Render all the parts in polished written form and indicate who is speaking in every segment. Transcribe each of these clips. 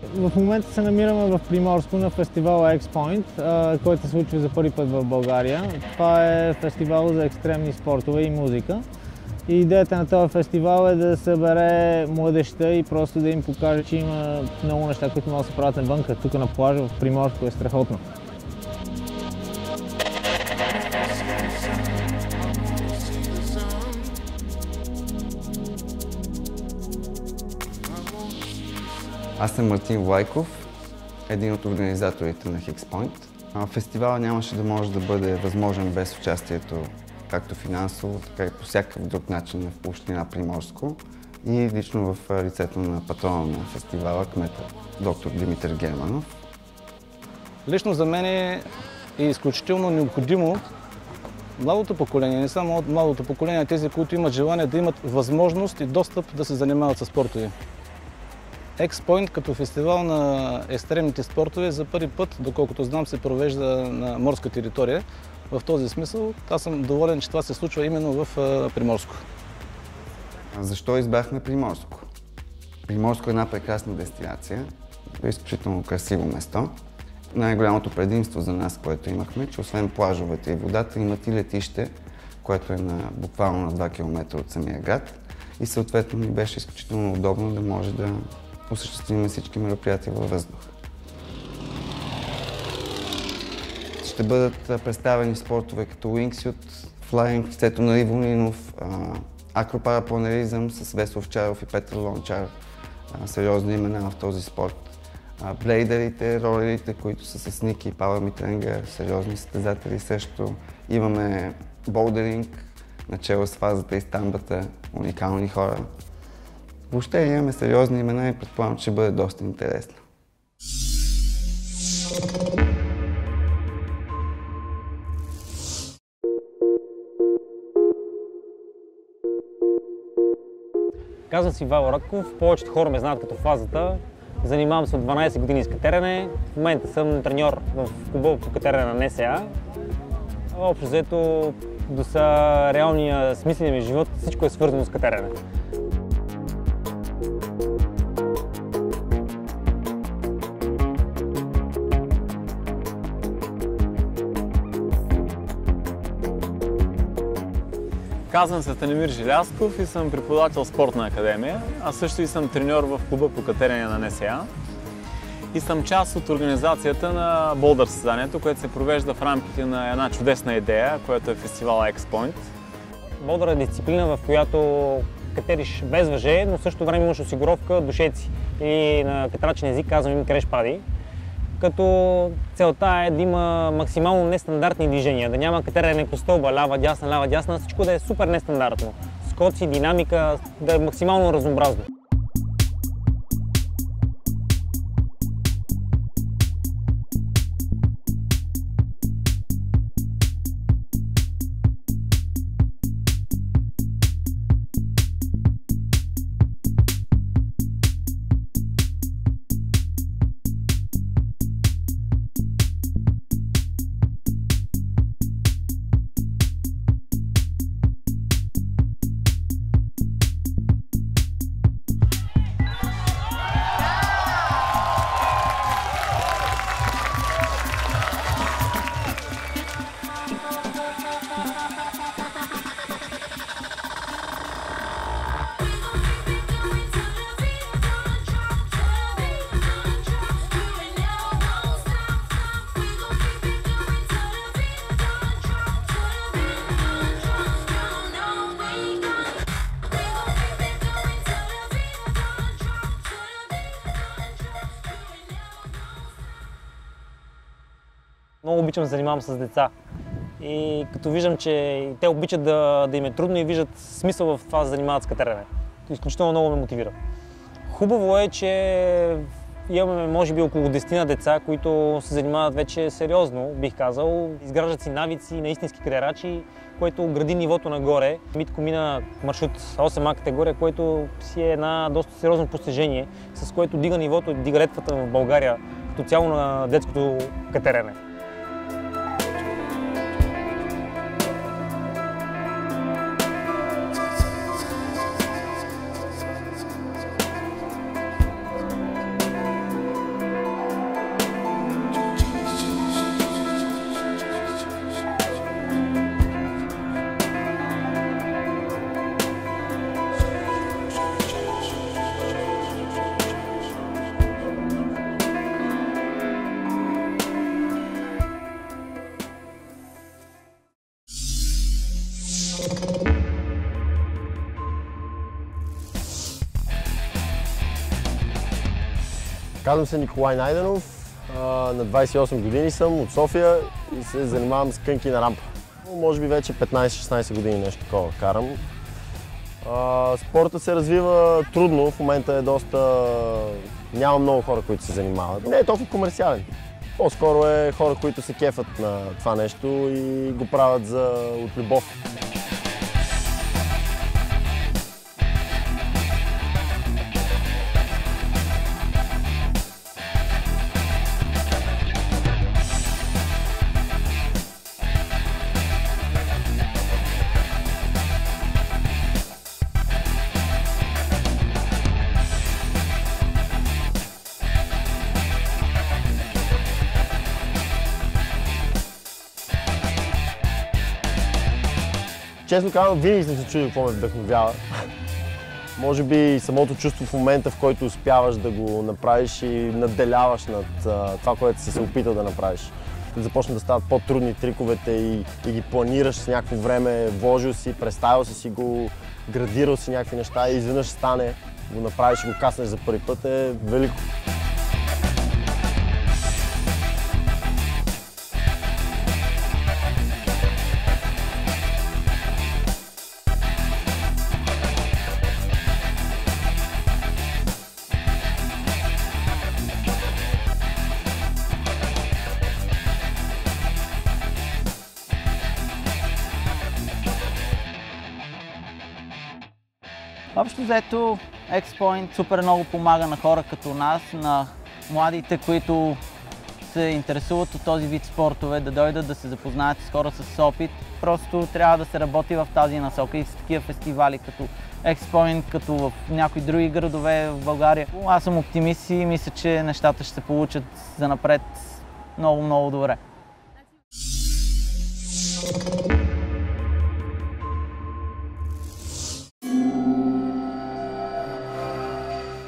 Speaker 1: В момента се намираме в Приморско на фестивала X-Point, който се случва за първи път в България. Това е фестивал за екстремни спортове и музика. И идеята на този фестивал е да събере младежта и просто да им покаже, че има много неща, които могат да се правят навън, като тук на плажа в Приморско е страхотно.
Speaker 2: Аз съм Мартин Влайков, един от организаторите на X-Point. Фестивалът нямаше да може да бъде възможен без участието както финансово, така и по всякакъв друг начин в община Приморско и лично в лицето на патрона на фестивала, кмета доктор Димитър Германов.
Speaker 3: Лично за мен е изключително необходимо младото поколение, не само от младото поколение, а тези, които имат желание да имат възможност и достъп да се занимават с спортове. X-Point като фестивал на екстремните спортове за първи път, доколкото знам, се провежда на морска територия. В този смисъл аз съм доволен, че това се случва именно в Приморско.
Speaker 2: Защо избрахме Приморско? Приморско е една прекрасна дестинация, изключително красиво место. Най-голямото предимство за нас, което имахме, че освен плажовете и водата, имат и летище, което е буквално на 2 км от самия град. И съответно ни беше изключително удобно да може да осъществим всички мероприятия във въздуха. Ще бъдат представени спортове като Wingsuit, Flying в лицето на Иво Нинов, акропарапланеризъм с Весо Овчаров и Петър Лончар, сериозни имена в този спорт. Блейдерите, ролерите, които са с Ники и Пауър Митренгер, сериозни състезатели също. Имаме болдеринг, начело с фазата и стамбата, уникални хора. Въобще имаме сериозни имена и предполагам, че ще бъде доста интересно.
Speaker 4: Казвам се Ивайло Радков, повечето хора ме знаят като Фазата. Занимавам се от 12 години с катерене. В момента съм треньор в клуба по катерене на НСА. Общо взето до реалния смисления ми живот всичко е свързано с катерене.
Speaker 5: Казвам се Станимир Желязков и съм преподавател в спортна академия, а също и съм треньор в клуба по катерене на НСА. И съм част от организацията на Болдър състезанието, което се провежда в рамките на една чудесна идея, която е фестивала X-Point.
Speaker 4: Болдър е дисциплина, в която катериш без въже, но в същото време имаш осигуровка душеци. И на катерачен език казвам им крешпади. Като целта е да има максимално нестандартни движения, да няма катерене по стълба, лява, дясна, всичко да е супер нестандартно. Скоци, динамика, да е максимално разнообразно. Много обичам да се занимавам с деца и като виждам, че те обичат да им е трудно и виждат смисъл в това да се занимават с катерене. Изключително много ме мотивира. Хубаво е, че имаме може би около 10 на деца, които се занимават вече сериозно, бих казал. Изграждат си навици на истински катерачи, което гради нивото нагоре. Митко мина маршрут 8А категория, което си е една доста сериозно постижение, с което дига нивото и дига летвата в България като цяло на детското катерене.
Speaker 6: Казвам се Николай Найденов, на 28 години съм от София и се занимавам с кънки на рампа. Може би вече 15-16 години нещо такова карам. Спортът се развива трудно, в момента е доста... Няма много хора, които се занимават. Не е толкова комерциален. По-скоро е хора, които се кефат на това нещо и го правят от любов. Честно казвам, винаги съм се чудил какво ме вдъхновява. Може би самото чувство в момента, в който успяваш да го направиш и надделяваш над това, което си се опитал да направиш. Започна да стават по-трудни триковете и ги планираш с някакво време, вложил си, представил си го, градирал си някакви неща и изведнъж стане, го направиш и го каснеш за първи път е велико.
Speaker 7: Общо взето, X-Point супер много помага на хора като нас, на младите, които се интересуват от този вид спортове, да дойдат да се запознаят с хора с опит. Просто трябва да се работи в тази насока и с такива фестивали като X-Point, като в някои други градове в България. Аз съм оптимист и мисля, че нещата ще се получат занапред много добре.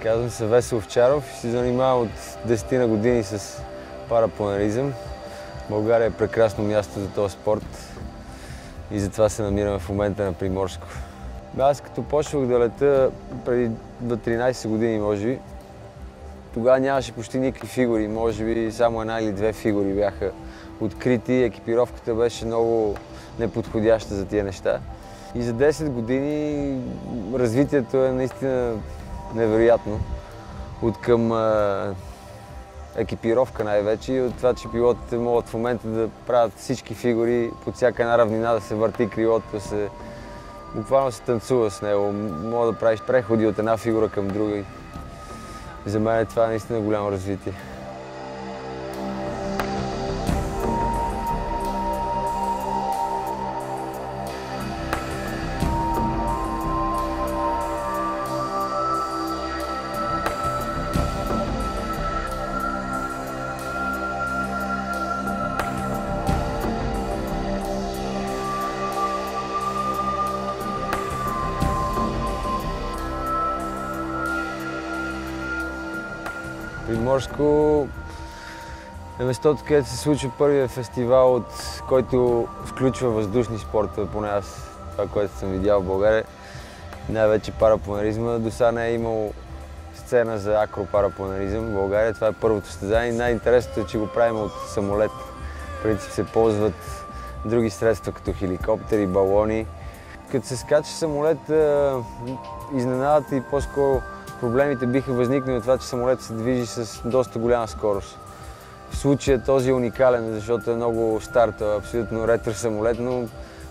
Speaker 8: Казвам се Весел Овчаров и се занимавам от 10 на години с парапланеризъм. България е прекрасно място за този спорт и затова се намираме в момента на Приморско. Аз като почвах да лета преди 13 години, може би, тогава нямаше почти никакви фигури, може би само една или две фигури бяха открити, екипировката беше много неподходяща за тия неща. И за 10 години развитието е наистина невероятно. От към екипировка най-вече и от това, че пилотите могат в момента да правят всички фигури, под всяка една равнина да се върти крилото, буквално се танцува с него. Мога да правиш преходи от една фигура към друга. И за мен това е наистина голямо развитие. Приморско е местото, където се случва първият фестивал, който включва въздушни спортове, поне аз това, което съм видял в България, най-вече парапланеризма. До сега не е имало сцена за акропарапланеризъм в България. Това е първото състезание и най-интересното е, че го правим от самолет. В принцип се ползват други средства, като хеликоптери, балони. Като се скача самолет, изненадат и по-скоро проблемите биха възникнали от това, че самолетът се движи с доста голяма скорост. В случая този е уникален, защото е много стар, той е абсолютно ретро самолет, но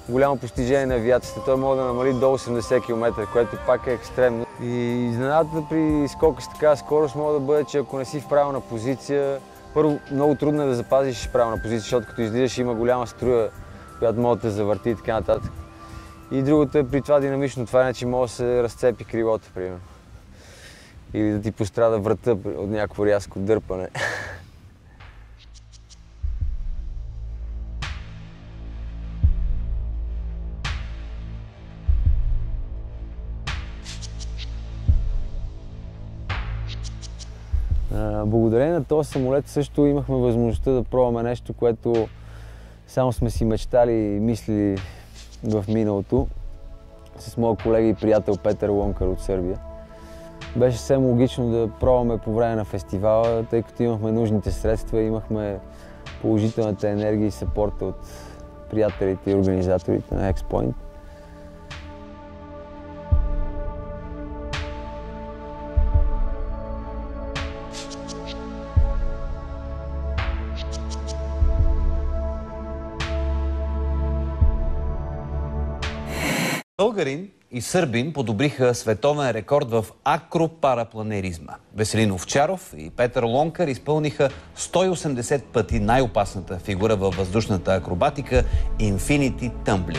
Speaker 8: голямо постижение на авиацията. Той може да намали до 80 км, което пак е екстремно. И изненадата при скока с такава скорост може да бъде, че ако не си в правилна позиция, първо много трудно е да запазиш правилна позиция, защото като излизаш има голяма струя, която може да те завърти и така нататък. И другото е при това динамично тварене, че може да се разцепи крилото, примерно. Или да ти пострада врата от някакво рязко дърпане. Благодарение на този самолет също имахме възможността да пробваме нещо, което само сме си мечтали и мислили в миналото с моя колега и приятел Петър Лонкар от Сърбия. Беше съвсем логично да пробваме по време на фестивала, тъй като имахме нужните средства, имахме положителната енергия и съпорта от приятелите и организаторите на X-Point.
Speaker 9: Българин и сърбин подобриха световен рекорд в акропарапланеризма. Веселин Овчаров и Петър Лонкар изпълниха 180 пъти най-опасната фигура във въздушната акробатика – Infinity Tumbling.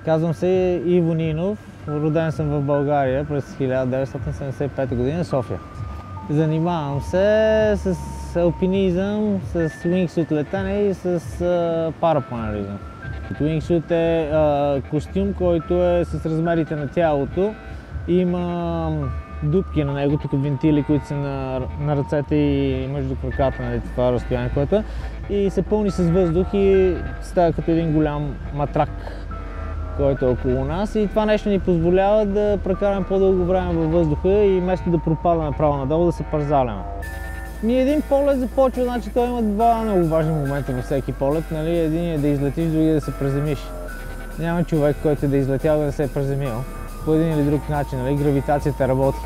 Speaker 1: Казвам се Иво Нинов, роден съм в България през 1975 година в София. Занимавам се с алпинизъм, с уингсут летане и с парапланеризъм. Уингсут е костюм, който е с размерите на тялото. Има дупки на него, тук вентили, които са на ръцете и между краката, нали, това разстояние, което е. И се пълни с въздух и става като един голям матрак, който е около нас, и това нещо ни позволява да прекараме по-дълго време във въздуха и вместо да пропадаме право-надолу, да се парзаляме. Един полет започва, значи той има два много важни момента във всеки полет. Нали? Един е да излетиш, другия да се приземиш. Няма човек, който е да излетял, да се е приземил. По един или друг начин, нали? Гравитацията работи.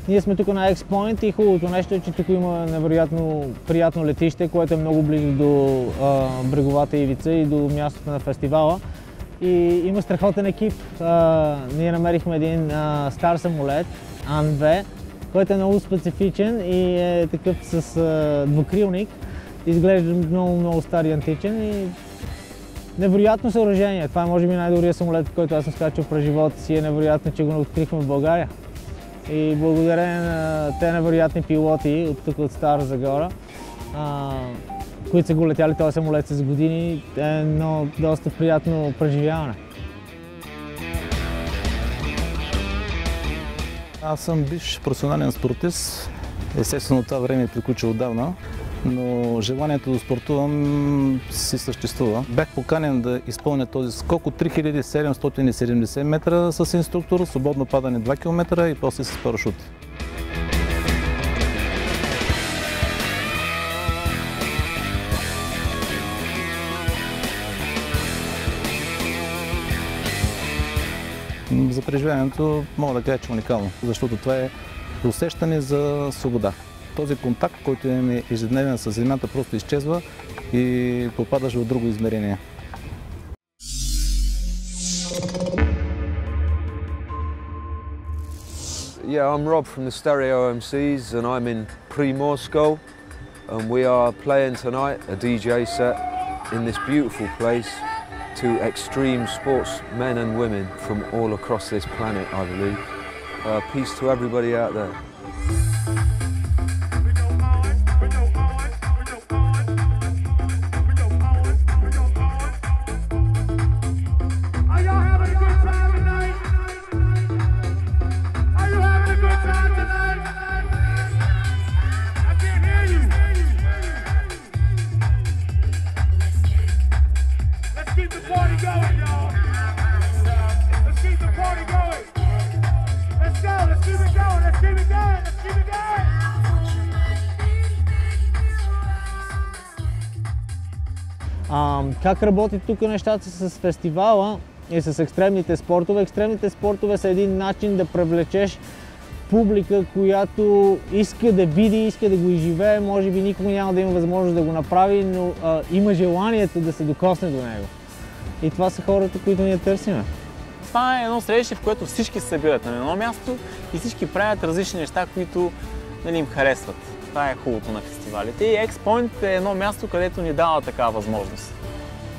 Speaker 1: Ние сме тук на X-Point и хубавото нещо е, че тук има невероятно приятно летище, което е много близо до бреговата ивица и до мястото на фестивала. И има страхотен екип. Ние намерихме един стар самолет, Ан-2, който е много специфичен и е такъв с двукрилник. Изглежда много стар и античен и невероятно съоръжение. Това е може би най-добрият самолет, който аз съм скачал през живота си. Е невероятно, че го открихме в България. И благодарение на тези невероятни пилоти от тук от Стара Загора, които са го летяли този самолет с години, е едно доста приятно преживяване.
Speaker 3: Аз съм бивш професионален спортист. Естествено, това време е приключило отдавна, но желанието да спортувам си съществува. Бях поканен да изпълня този скок от 3770 метра с инструктор, свободно падане 2 км и после с парашут. За преживяването мога да кажа, че е уникално, защото това е усещане за свобода. Този контакт, който имаме ежедневен с земята, просто изчезва и попадаш в друго измерение.
Speaker 10: Yeah, I'm Rob from the Stereo MCs and I'm in Primorsko and we are playing tonight a DJ set in this beautiful place to extreme sportsmen and women from all across this planet, I believe. Peace to everybody out there.
Speaker 1: Как работи тук нещата с фестивала и с екстремните спортове? Екстремните спортове са един начин да привлечеш публика, която иска да види, иска да го изживее, може би никога няма да има възможност да го направи, но има желанието да се докосне до него. И това са хората, които ние търсиме.
Speaker 5: Това е едно средище, в което всички се събират на едно място и всички правят различни неща, които им харесват. Това е хубавото на фестивалите. И X-Point е едно място, където ни дава такава възможност.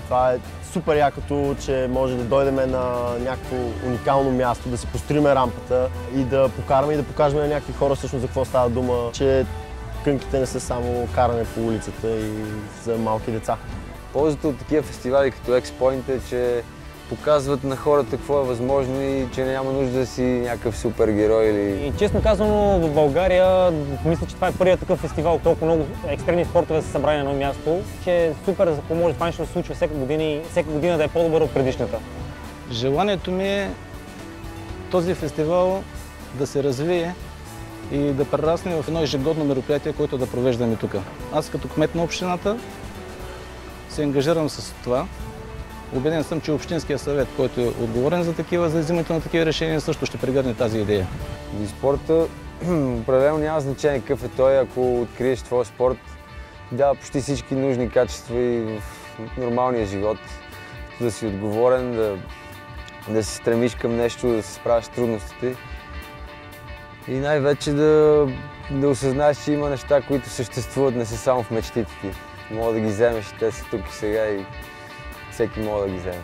Speaker 6: Това е супер якото, че може да дойдем на някакво уникално място, да си построим рампата и да покараме и да покажем на някакви хора всъщност за какво става дума, че кънките не са само каране по улицата и за малки деца.
Speaker 8: Ползата от такива фестивали като X-Point е, че показват на хората какво е възможно и че няма нужда да си някакъв супергерой или...
Speaker 4: И честно казано, в България мисля, че това е първият такъв фестивал, толкова много екстремни спортове са събрани на едно място, че е супер, ако може това нещо да се случва всяка година да е по-добър от предишната.
Speaker 3: Желанието ми е този фестивал да се развие и да прерасне в едно ежегодно мероприятие, което да провеждаме тук. Аз като кмет на общината се ангажирам с това. Убеден съм, че Общинския съвет, който е отговорен за взимането на такива решения, също ще прегърне тази идея.
Speaker 8: И спорта определено няма значение какъв е той, ако откриеш твой спорт, дава почти всички нужни качества и в нормалния живот. Да си отговорен, да се стремиш към нещо, да се справиш с трудностите и най-вече да осъзнаеш, че има неща, които съществуват, не са само в мечтите ти. Мога да ги вземеш и те са тук и сега и всеки може да ги вземе.